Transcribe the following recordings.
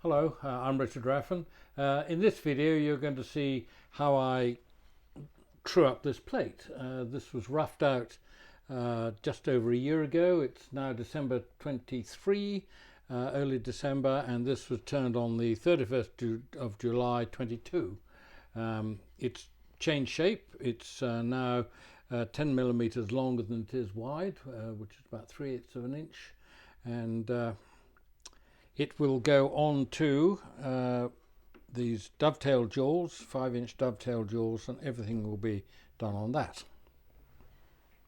Hello, I'm Richard Raffan. In this video you're going to see how I true up this plate. This was roughed out just over a year ago. It's now December 23, early December, and this was turned on the 31st of July 22. It's changed shape. It's now 10 millimeters longer than it is wide, which is about 3/8 of an inch, and it will go on to these dovetail jaws, 5-inch dovetail jaws, and everything will be done on that.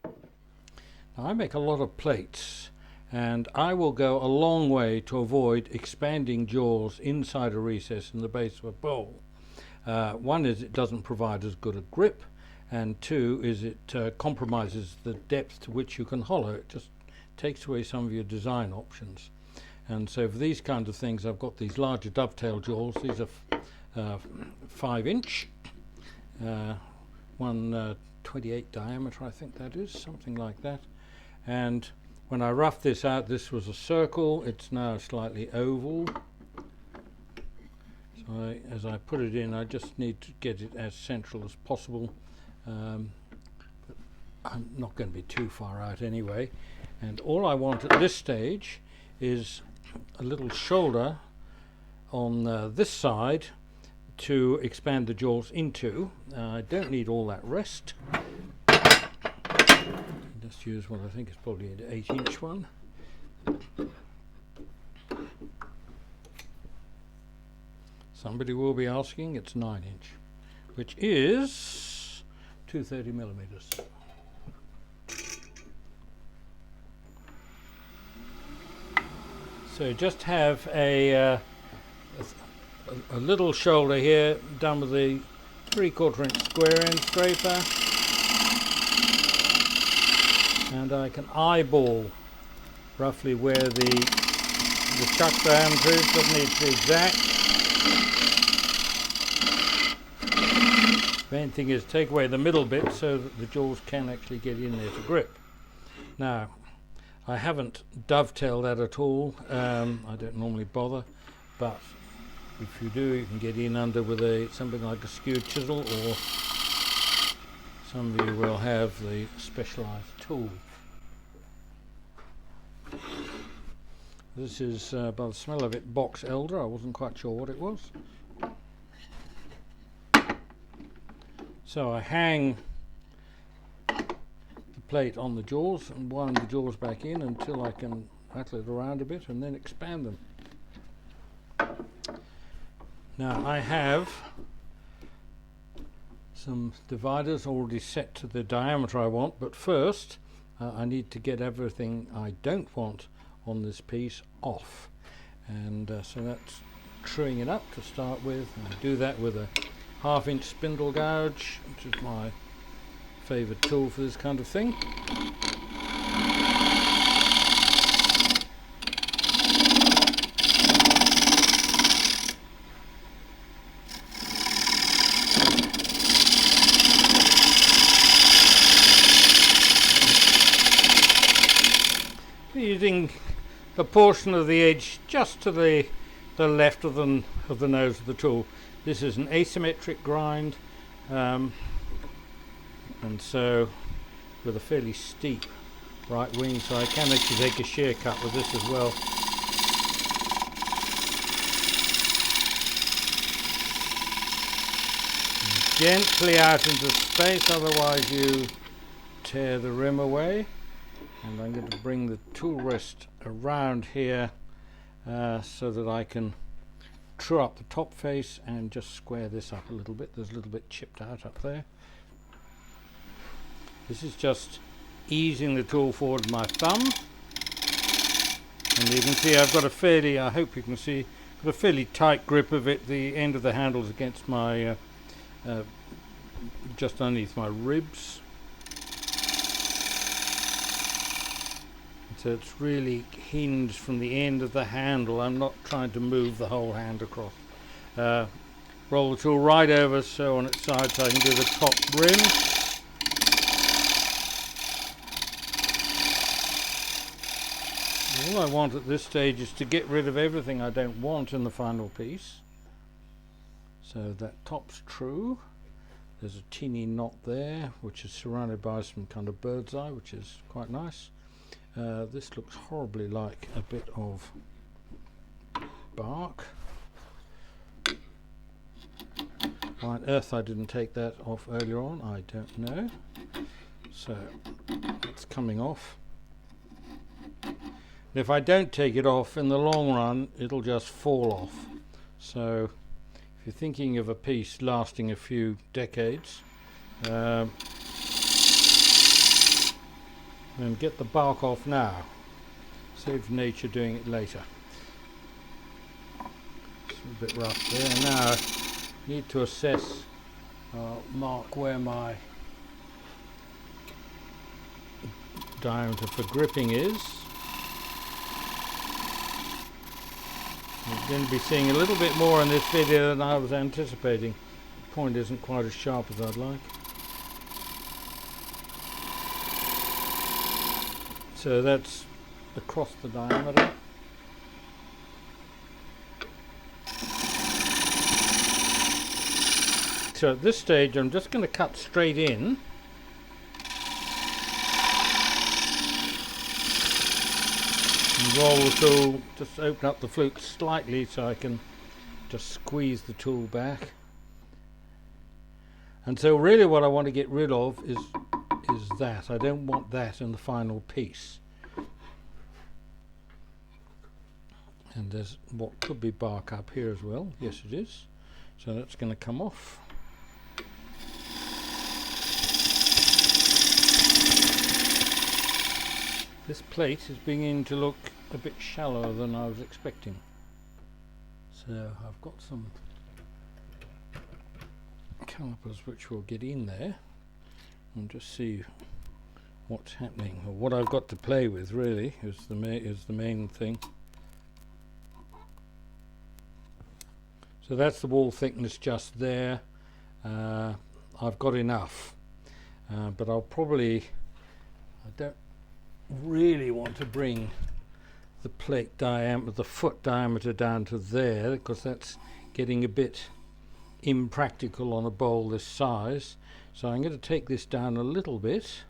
Now, I make a lot of plates, and I will go a long way to avoid expanding jaws inside a recess in the base of a bowl. One is it doesn't provide as good a grip, and two is it compromises the depth to which you can hollow. It just takes away some of your design options. And so for these kinds of things, I've got these larger dovetail jaws. These are 5-inch, 128 diameter, I think that is, something like that. And when I roughed this out, this was a circle. It's now slightly oval. So as I put it in, I just need to get it as central as possible. But I'm not going to be too far out anyway. And all I want at this stage is a little shoulder on this side to expand the jaws into. I don't need all that rest. Just use what I think is probably an 8-inch one. Somebody will be asking, it's 9-inch, which is 230 millimeters. So just have a little shoulder here done with the 3/4 inch square end scraper, and I can eyeball roughly where the chuck diameter is. Doesn't need to be exact. Main thing is take away the middle bit so that the jaws can actually get in there to grip. Now, I haven't dovetailed that at all. I don't normally bother, but if you do, you can get in under with something like a skewed chisel, or some of you will have the specialized tool. This is, by the smell of it, box elder. I wasn't quite sure what it was. So I hang plate on the jaws and wind the jaws back in until I can rattle it around a bit and then expand them. Now I have some dividers already set to the diameter I want, but first I need to get everything I don't want on this piece off, and so that's truing it up to start with, and I do that with a 1/2-inch spindle gouge, which is my favourite tool for this kind of thing. Using the portion of the edge just to the left of the nose of the tool. This is an asymmetric grind. And so with a fairly steep right wing, so I can actually take a shear cut with this as well. Gently out into space, otherwise you tear the rim away. And I'm going to bring the tool rest around here so that I can true up the top face and just square this up a little bit. There's a little bit chipped out up there. This is just easing the tool forward with my thumb, and you can see I've got a fairly, I hope you can see, got a fairly tight grip of it. The end of the handle is against my, just underneath my ribs. So it's really hinged from the end of the handle. I'm not trying to move the whole hand across. Roll the tool right over so on its side so I can do the top rim. All I want at this stage is to get rid of everything I don't want in the final piece. So that top's true. There's a teeny knot there which is surrounded by some kind of bird's eye, which is quite nice. This looks horribly like a bit of bark. Why on earth I didn't take that off earlier on, I don't know. So it's coming off. And if I don't take it off, in the long run it'll just fall off. So if you're thinking of a piece lasting a few decades, then get the bark off now. Save nature doing it later. It's a bit rough there. Now I need to assess, mark where my diameter for gripping is. We're going to be seeing a little bit more in this video than I was anticipating. The point isn't quite as sharp as I'd like. So that's across the diameter. So at this stage I'm just going to cut straight in. And roll the tool, just open up the flute slightly so I can just squeeze the tool back. And so really what I want to get rid of is that. I don't want that in the final piece. And there's what could be bark up here as well. Yes, it is. So that's going to come off. This plate is beginning to look a bit shallower than I was expecting. So I've got some calipers which will get in there and just see what's happening, or what I've got to play with really is the main thing. So that's the wall thickness just there. I've got enough, but I don't really want to bring the plate diameter, the foot diameter down to there, because that's getting a bit impractical on a bowl this size. So I'm going to take this down a little bit,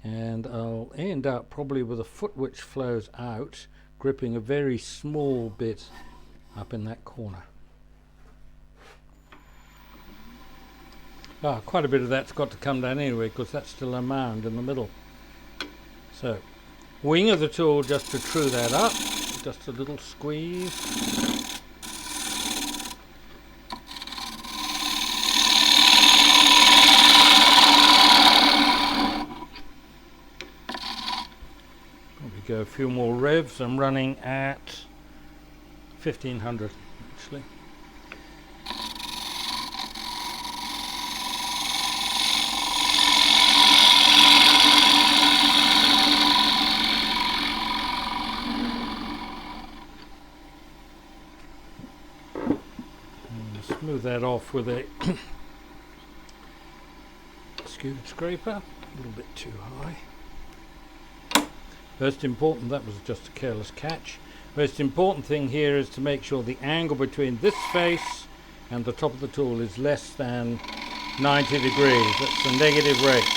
and I'll end up probably with a foot which flows out, gripping a very small bit up in that corner. Quite a bit of that's got to come down anyway, because that's still a mound in the middle. So, wing of the tool just to true that up, just a little squeeze. Probably go a few more revs. I'm running at 1500 actually. Smooth that off with a scoop scraper, a little bit too high. Most important, that was just a careless catch. Most important thing here is to make sure the angle between this face and the top of the tool is less than 90 degrees. That's a negative rake.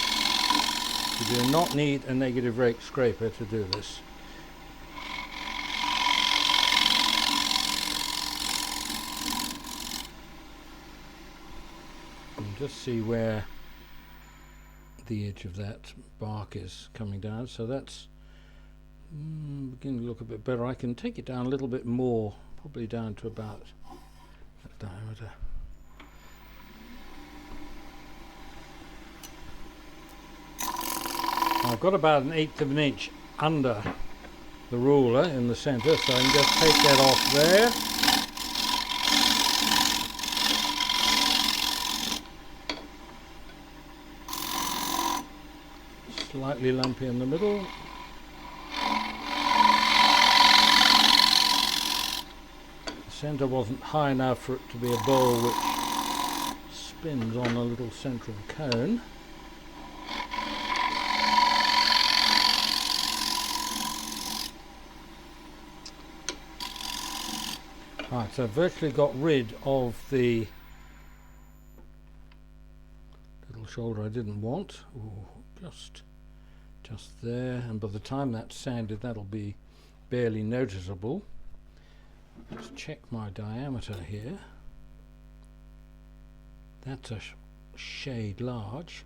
You do not need a negative rake scraper to do this. Just see where the edge of that bark is coming down. So that's beginning to look a bit better. I can take it down a little bit more, probably down to about that diameter. I've got about 1/8 of an inch under the ruler in the center, so I can just take that off there. Slightly lumpy in the middle. The centre wasn't high enough for it to be a bowl which spins on a little central cone. Right, so I've virtually got rid of the little shoulder I didn't want. Ooh, just there, and by the time that's sanded that'll be barely noticeable. Let's check my diameter here. That's a shade large.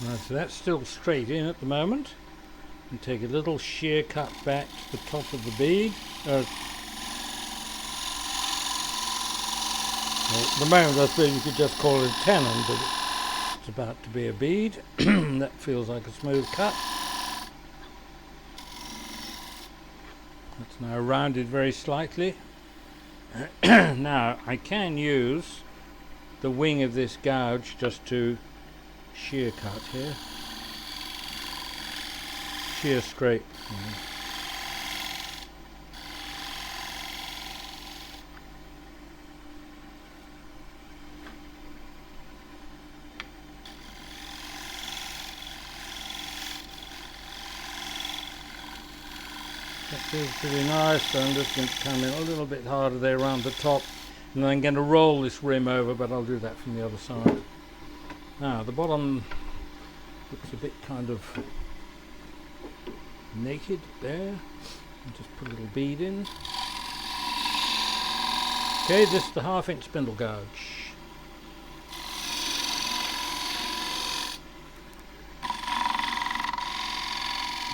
Right, so that's still straight in at the moment. And take a little shear cut back to the top of the bead. At the moment I suppose you could just call it a tenon, but it's about to be a bead. That feels like a smooth cut. That's now rounded very slightly. Now I can use the wing of this gouge just to shear cut here. Shear scrape. That feels pretty nice, so I'm just going to come in a little bit harder there around the top, and then I'm going to roll this rim over, but I'll do that from the other side. Now the bottom looks a bit kind of naked there. I'll just put a little bead in. Okay, this is the 1/2 inch spindle gouge.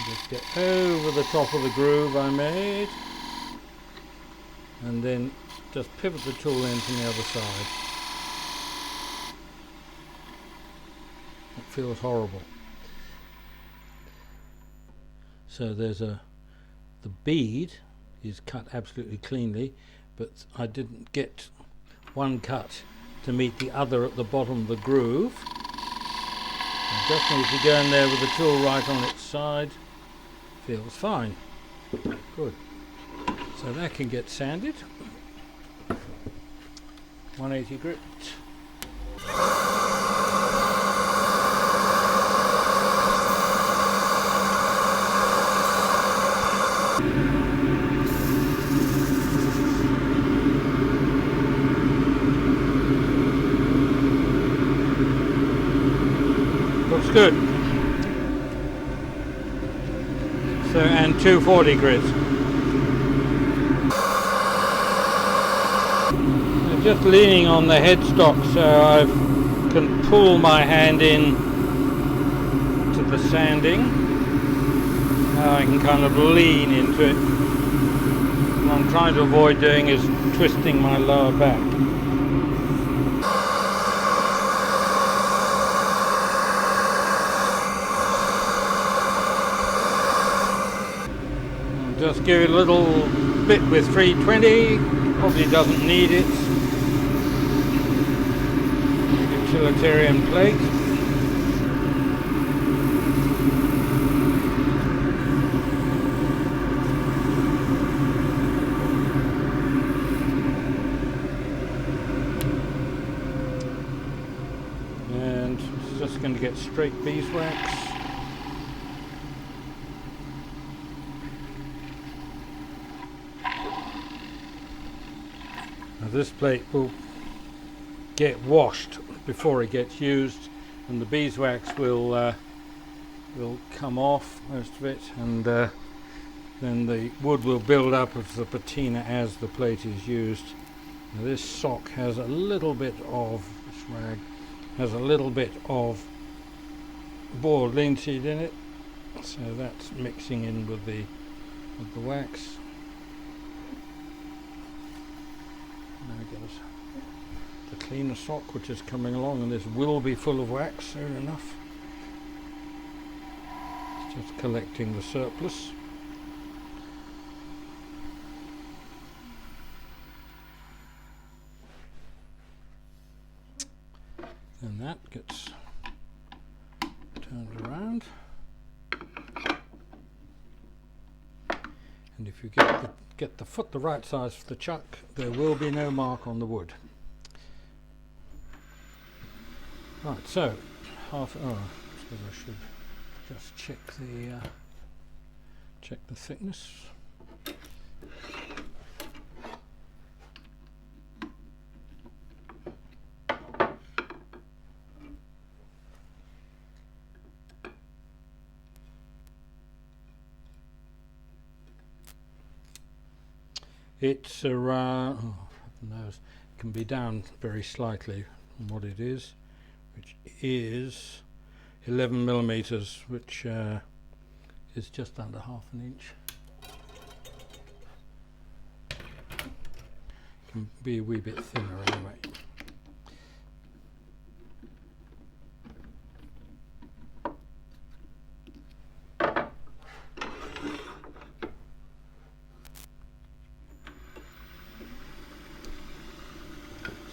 Just get over the top of the groove I made, and then just pivot the tool in from the other side. It feels horrible. So there's the bead is cut absolutely cleanly, but I didn't get one cut to meet the other at the bottom of the groove. I just need to go in there with the tool right on its side. Feels fine. Good. So that can get sanded. 180 grit. Looks good. So, and 240 grit. I'm just leaning on the headstock so I can pull my hand in to the sanding. Now I can kind of lean into it. What I'm trying to avoid doing is twisting my lower back. Just give it a little bit with 320, probably doesn't need it. Utilitarian plate. And it's just going to get straight beeswax. This plate will get washed before it gets used, and the beeswax will come off, most of it, and then the wood will build up of the patina as the plate is used. Now this sock has a little bit of, this rag has a little bit of boiled linseed in it, so that's mixing in with the wax. Now we get the cleaner sock, which is coming along, and this will be full of wax soon enough. It's just collecting the surplus. and that gets turned around, and if you get the foot the right size for the chuck, there will be no mark on the wood. Right, so I suppose I should just check the thickness. It's around, it can be down very slightly from what it is, which is 11 millimeters, which is just under ½ inch. Can be a wee bit thinner anyway.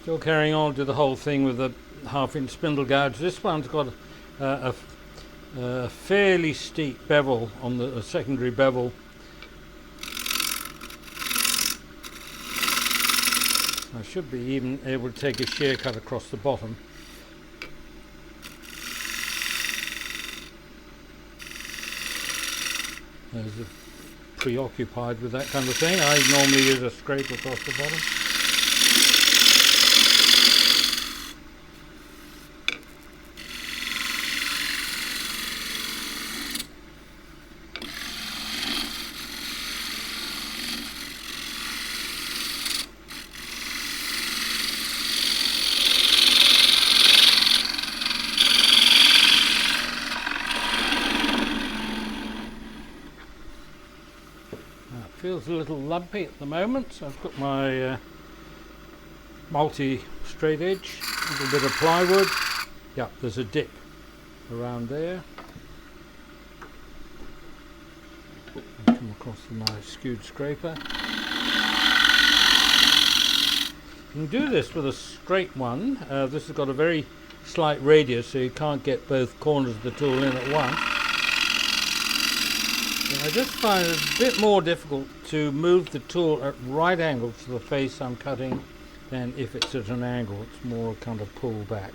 Still carrying on to the whole thing with the ½ inch spindle gouge. This one's got a fairly steep bevel on the secondary bevel. I should be even able to take a shear cut across the bottom. There's preoccupied with that kind of thing. I normally use a scrape across the bottom. Feels a little lumpy at the moment, so I've got my multi straight edge, a little bit of plywood. Yeah, there's a dip around there. I'll come across to my skewed scraper. You can do this with a straight one. This has got a very slight radius, so you can't get both corners of the tool in at once. I just find it a bit more difficult to move the tool at right angles to the face I'm cutting than if it's at an angle. It's more kind of pull back.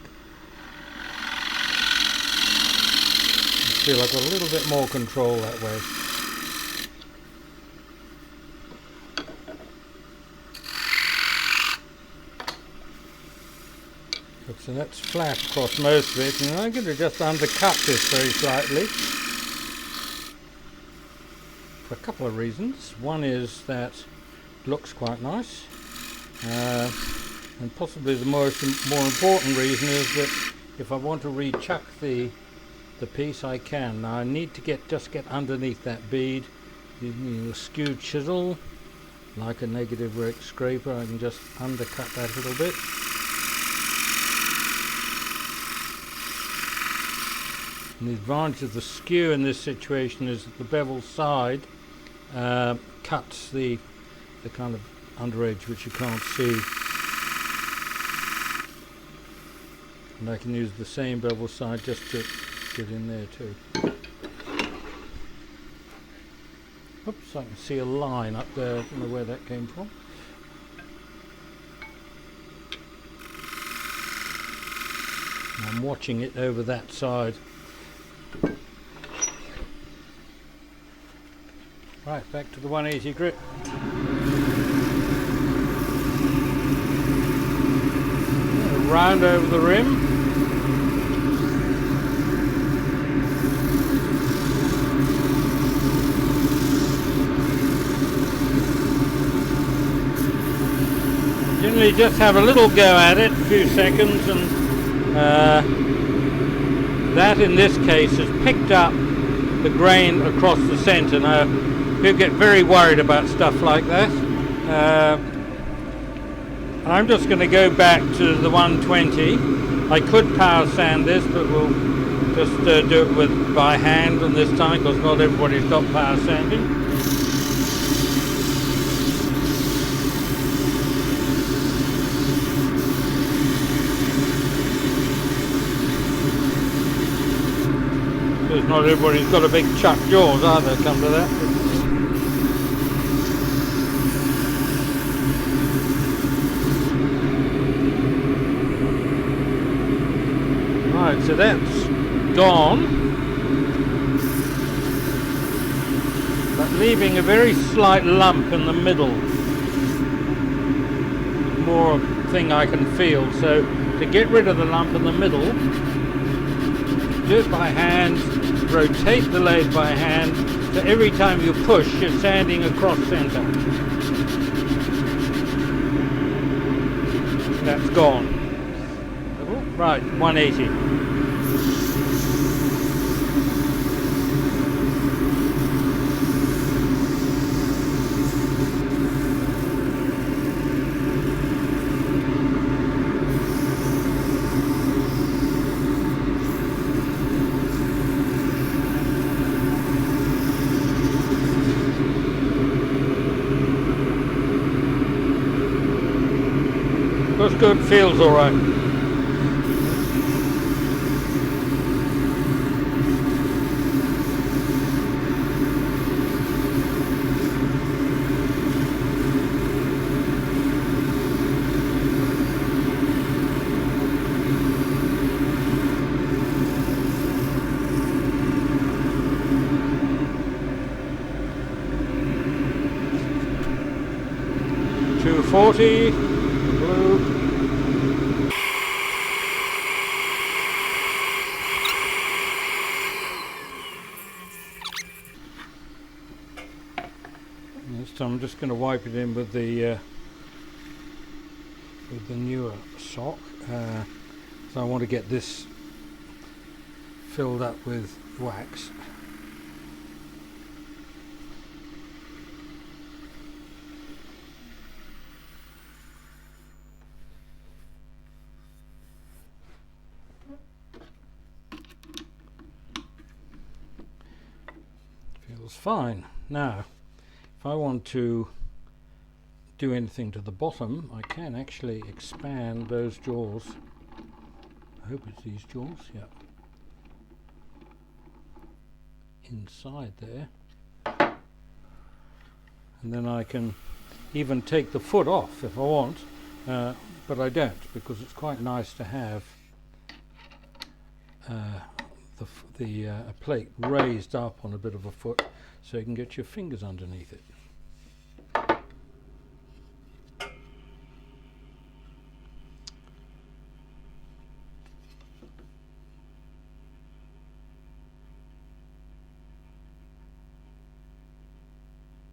I feel I've got a little bit more control that way. So that's flat across most of it, and I'm going to just undercut this very slightly. For a couple of reasons. One is that it looks quite nice, and possibly the more important reason is that if I want to rechuck the piece, I can. Now I need to just get underneath that bead using a skewed chisel, like a negative rake scraper. I can just undercut that a little bit. And the advantage of the skew in this situation is that the bevel side cuts the kind of under edge which you can't see, and I can use the same bevel side just to get in there too. Oops, I can see a line up there. I don't know where that came from. I'm watching it over that side. Right, back to the 180 grit. Round over the rim. Generally just have a little go at it, a few seconds, and that in this case has picked up the grain across the centre. Now, you get very worried about stuff like that. I'm just going to go back to the 120. I could power sand this, but we'll just do it by hand on this time, because not everybody's got power sanding. suppose not everybody's got a big chuck jaws either, come to that. Right, so that's gone, but leaving a very slight lump in the middle. More thing I can feel. So to get rid of the lump in the middle, do it by hand, rotate the lathe by hand, so every time you push you're sanding across center. That's gone. Right, 180. Looks good, feels alright. .240 blue. This time I'm just going to wipe it in with the newer sock. So I want to get this filled up with wax. Feels fine. Now, if I want to do anything to the bottom, I can actually expand those jaws. I hope it's these jaws, yeah. Inside there. And then I can even take the foot off if I want, but I don't, because it's quite nice to have a plate raised up on a bit of a foot so you can get your fingers underneath it.